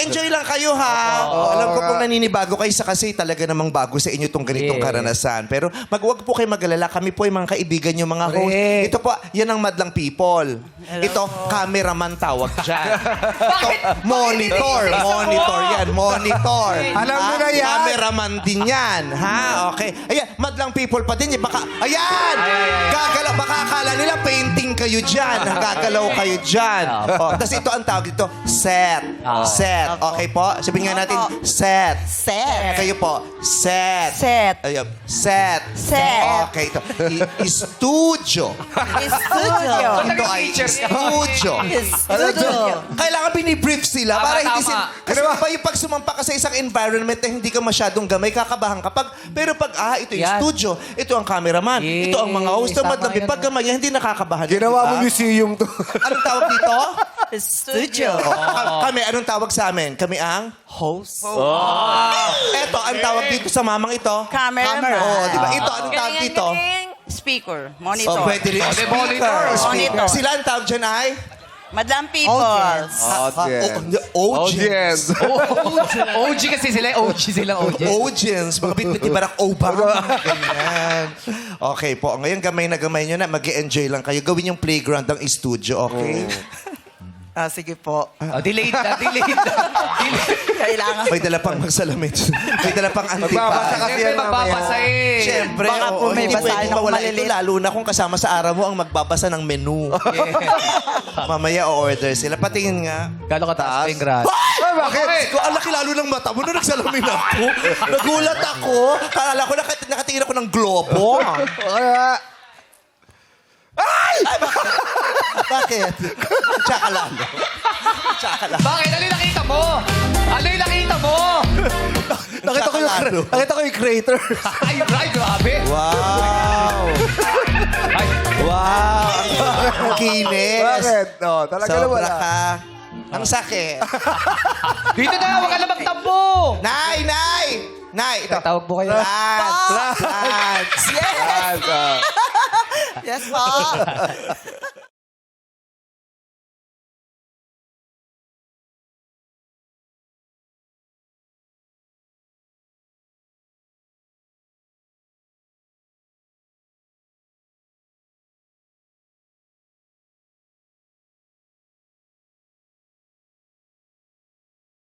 Mag-enjoy lang kayo, ha? Alam ko kung naninibago kayo sa kasi talaga namang bago sa inyo itong ganitong karanasan. Pero wag po kayo mag-alala. Kami po ay mga kaibigan nyo, mga host. Ito po, yan ang madlang people. Ito, cameraman tawag dyan. Ito, monitor. Monitor yan. Monitor. Alam mo na yan. Cameraman din yan. Ha? Okay. Ayan, madlang people pa din. Baka, ayan! Gagalaw. Baka akala nila painting kayo dyan. Gagalaw kayo dyan. Tapos ito ang tawag dito, set. Set. Okay po? Sabihin nga natin, set. Set. Kayo po, set. Set. Ayun, set. Set. Okay, ito. Studio. Studio. Ito ay studio. Studio. Kailangan binibrief sila para hindi tama. sila... Kasi ba yung pag sumampa ka sa isang environment na hindi ka masyadong gamay, kakabahan ka. Pero pag, ito yung Yan. studio, ito ang cameraman, ito ang mga host, Tama madlabi. yan, Pag gamay, hindi nakakabahan. Ginawa mo diba? museum to. Anong tawag dito? Studio. Kami, anong tawag sa amin? Kami ang Host. eto, ang tawag dito sa mamang ito? Cameraman. Oh, di ba? Ito, anong tawag dito? Speaker. Oh, Monitor. pwede rin. Speaker. Monitor. Sila ang tawag dyan ay? Madlang people. Audience. OG kasi sila. OG silang OG. Audience. Mga bitbit ni Barack Obama. Ganyan. Okay po. Ngayon, gamay na gamay nyo na. Mag-enjoy lang kayo. Gawin yung playground ng studio, okay? Sige po. Delayed na, delayed na. Kailangan. May dala pang magsalamin. May dala pang Magbabasa antipa. kasi Siyempre, yan magbabasa mamaya. eh. Siyempre, Baka po may hindi basahin pwedeng ako mawala ito. maliliit. Lalo na kung kasama sa araw mo ang magbabasa ng menu. Mamaya o-order sila. Patingin nga. Gano'ng kataas pa yung grad? Ay, bakit? Ko, ang laki lalo ng mata mo nung nagsalamin ako. Nagulat ako. Kala ko nakatingin ako ng globo. Kaya, Bakit? Tsaka lalo. Tsaka lalo. Bakit? Ano yung nakita mo? Ano yung nakita mo? nakita ko yung creator. Ay, grabe. Wow! Ay, Wow! Ang kinis. Bakit? No, talaga na Sobra wala. ka. Ang sakit. dito na, huwag ka na magtampo. Nay! Nay! Nay! Ito. Tawag po kayo. Plants! Plants! Yes. Yan, Yes po.